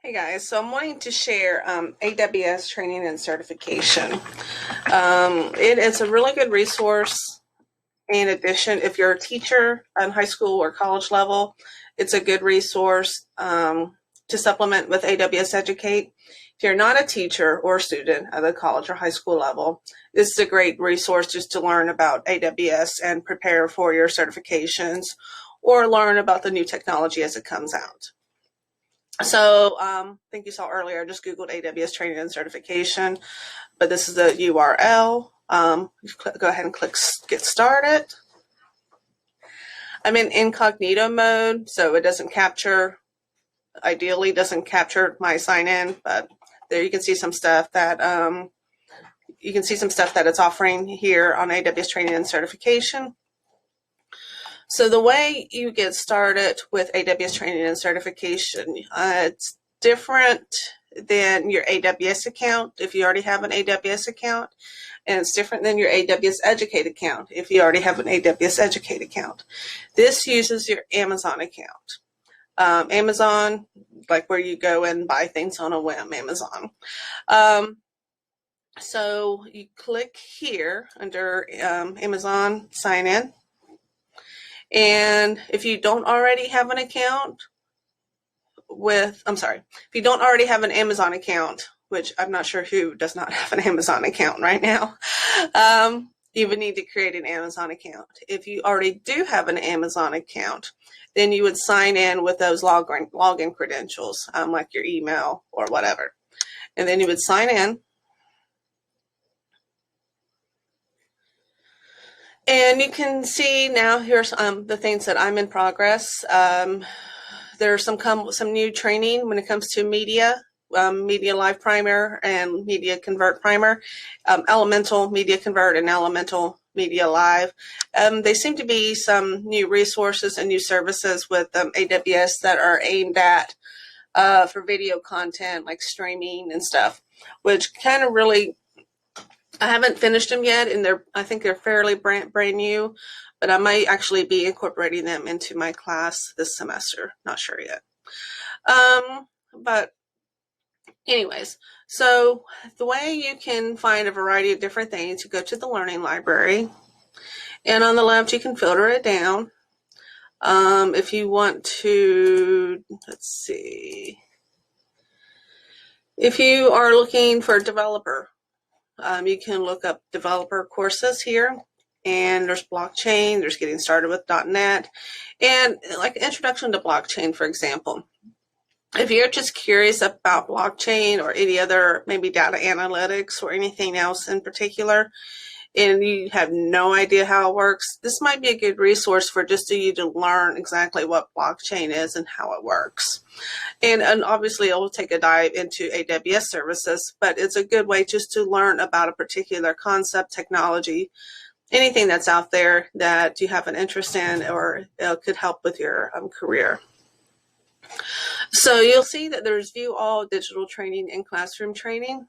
Hey guys, so I'm wanting to share AWS training and certification. It is a really good resource. In addition, if you're a teacher on high school or college level, it's a good resource to supplement with AWS Educate. If you're not a teacher or student at the college or high school level, this is a great resource just to learn about AWS and prepare for your certifications or learn about the new technology as it comes out. So I think you saw earlier, I just Googled AWS training and certification, but this is the URL. Go ahead and click get started. I'm in incognito mode, so it doesn't capture, ideally doesn't capture my sign in, but there you can see some stuff that it's offering here on AWS training and certification. So the way you get started with AWS training and certification, it's different than your AWS account if you already have an AWS account, and it's different than your AWS Educate account if you already have an AWS Educate account. This uses your Amazon account. Amazon, like where you go and buy things on a whim, Amazon. So you click here under Amazon sign in. And if you don't already have an account if you don't already have an Amazon account, which I'm not sure who does not have an Amazon account right now, you would need to create an Amazon account. If you already do have an Amazon account, then you would sign in with those login credentials, like your email or whatever. And then you would sign in. And you can see now here's the things that I'm in progress. There's some new training when it comes to media, Media Live Primer and Media Convert Primer, Elemental Media Convert and Elemental Media Live. They seem to be some new resources and new services with AWS that are aimed at for video content like streaming and stuff, which kind of really, I haven't finished them yet, and I think they're fairly brand new, but I might actually be incorporating them into my class this semester. Not sure yet. But anyways, so the way you can find a variety of different things, you go to the Learning Library, and on the left you can filter it down. If you want to, let's see, if you are looking for a developer, you can look up developer courses here, and there's blockchain, there's getting started with .NET, and like introduction to blockchain, for example. If you're just curious about blockchain or any other, maybe data analytics or anything else in particular, and you have no idea how it works, this might be a good resource for just you to learn exactly what blockchain is and how it works. And obviously it will take a dive into AWS services, but it's a good way just to learn about a particular concept, technology, anything that's out there that you have an interest in or could help with your career. So you'll see that there's view all digital training and classroom training.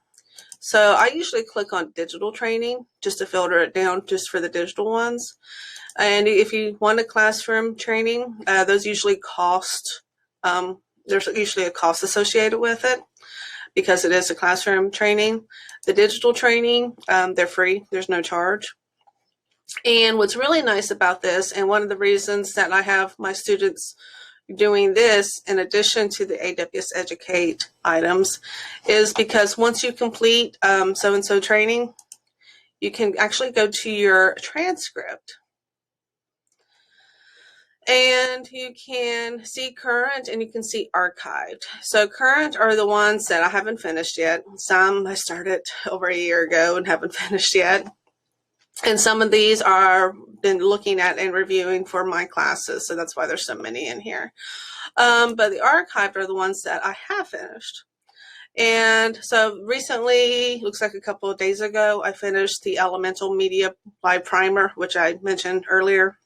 So I usually click on digital training just to filter it down just for the digital ones. And if you want a classroom training, those usually cost, there's usually a cost associated with it because it is a classroom training. The digital training, they're free, there's no charge. And what's really nice about this, and one of the reasons that I have my students doing this in addition to the AWS Educate items, is because once you complete so-and-so training, you can actually go to your transcript and you can see current and you can see archived. So current are the ones that I haven't finished yet. Some I started over a year ago and haven't finished yet. And some of these are been looking at and reviewing for my classes, so that's why there's so many in here. But the archived are the ones that I have finished. And so recently, looks like a couple of days ago, I finished the Elemental Media Live Primer, which I mentioned earlier.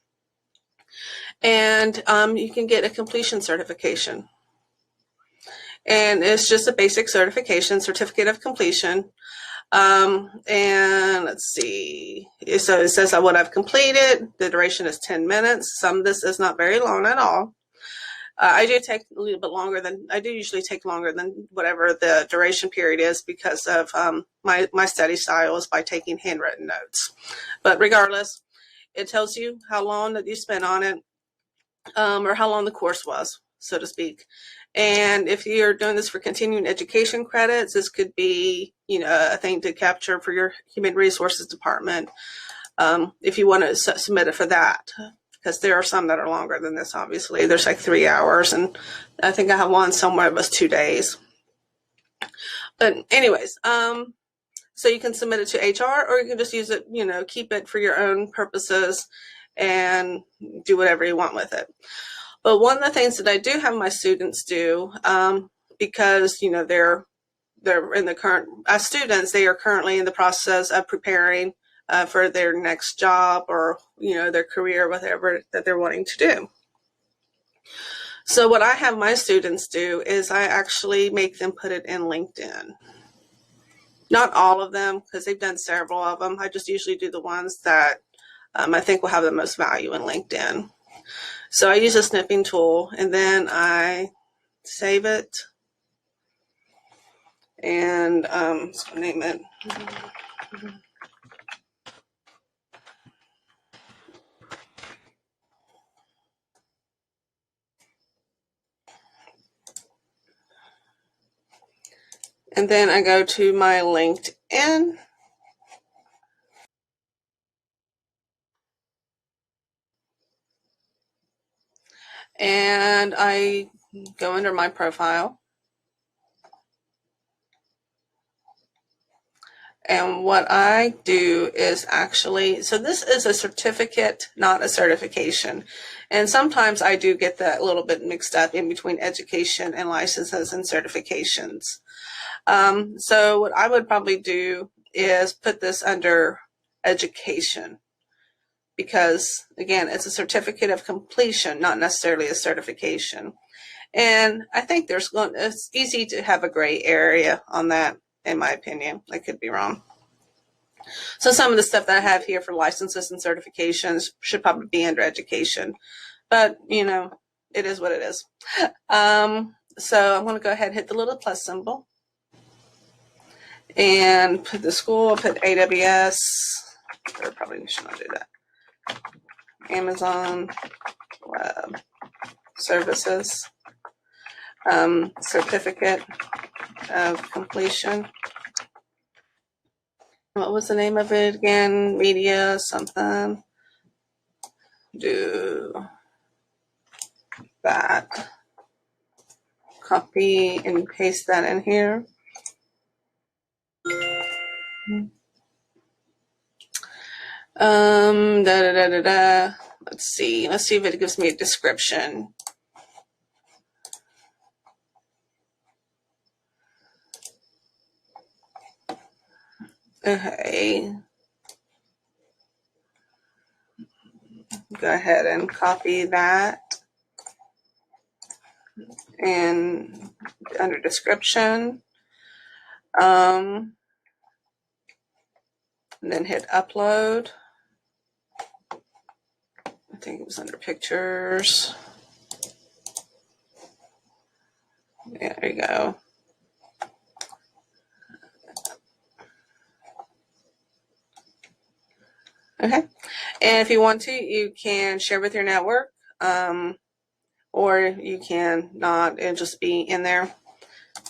And you can get a completion certification. And it's just a basic certification, certificate of completion. And let's see, so it says what I've completed. The duration is 10 minutes. Some of this is not very long at all. I do take a little bit longer than, I do usually take longer than whatever the duration period is because of my study style is by taking handwritten notes. But regardless, it tells you how long that you spent on it, or how long the course was, so to speak. And if you're doing this for continuing education credits, this could be, a thing to capture for your human resources department, if you want to submit it for that. Because there are some that are longer than this, obviously. There's like 3 hours, and I think I have one somewhere it was 2 days. But anyways, so you can submit it to HR, or you can just use it, keep it for your own purposes and do whatever you want with it. But one of the things that I do have my students do, because, they're in the current, as students, they are currently in the process of preparing for their next job or, their career, whatever that they're wanting to do. So what I have my students do is I actually make them put it in LinkedIn. Not all of them, because they've done several of them. I just usually do the ones that I think will have the most value in LinkedIn. So I use a snipping tool, and then I save it, and let's name it. And then I go to my LinkedIn. And I go under my profile. And what I do is actually, so this is a certificate, not a certification. And sometimes I do get that a little bit mixed up in between education and licenses and certifications. So what I would probably do is put this under education, because again, it's a certificate of completion, not necessarily a certification. And I think it's easy to have a gray area on that, in my opinion. I could be wrong. So some of the stuff that I have here for licenses and certifications should probably be under education, but it is what it is. So I'm going to go ahead and hit the little plus symbol and put the school, put AWS, or probably should not do that. Amazon Web Services, certificate of completion. What was the name of it again? Media something. Do that. Copy and paste that in here. Let's see if it gives me a description. Okay. Go ahead and copy that. And under description. And then hit upload. I think it was under pictures. Yeah, there you go. Okay. And if you want to, you can share with your network, or you can not, it'll just be in there.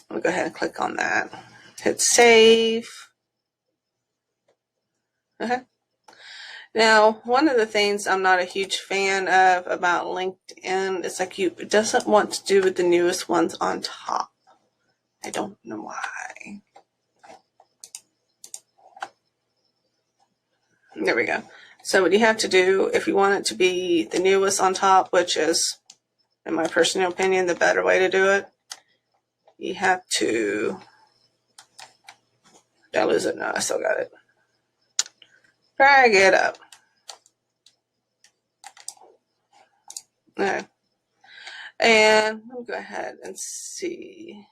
I'll go ahead and click on that. Hit save. Okay. Now, one of the things I'm not a huge fan of about LinkedIn is like it doesn't want to do with the newest ones on top. I don't know why. There we go. So what you have to do, if you want it to be the newest on top, which is, in my personal opinion, the better way to do it, you have to, did I lose it? No, I still got it. Drag it up. Okay. And let me go ahead and see.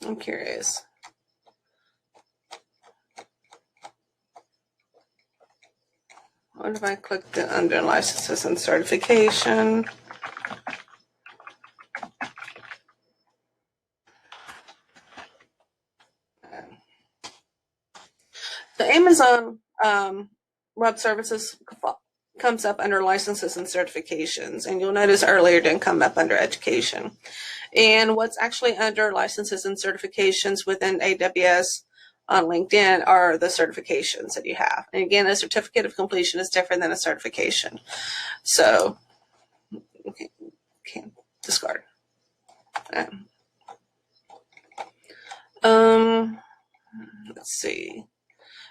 I'm curious. What if I click the under licenses and certification? The Amazon Web Services comes up under licenses and certifications, and you'll notice earlier it didn't come up under education. And what's actually under licenses and certifications within AWS on LinkedIn are the certifications that you have. And again, a certificate of completion is different than a certification. So, okay, discard. Let's see.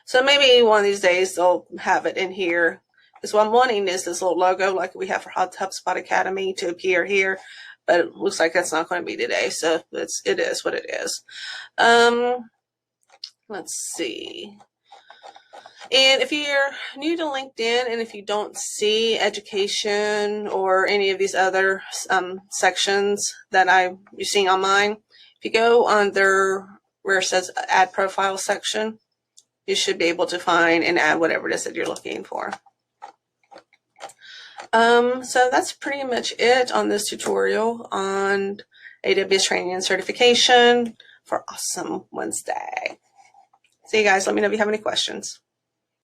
So maybe one of these days they'll have it in here. Because what I'm wanting is this little logo like we have for HubSpot Academy to appear here. But it looks like that's not going to be today. So it is what it is. Let's see. And if you're new to LinkedIn and if you don't see education or any of these other sections that you're seeing on mine, if you go under where it says add profile section, you should be able to find and add whatever it is that you're looking for. So that's pretty much it on this tutorial on AWS training and certification for Awesome Wednesday. See you guys. Let me know if you have any questions.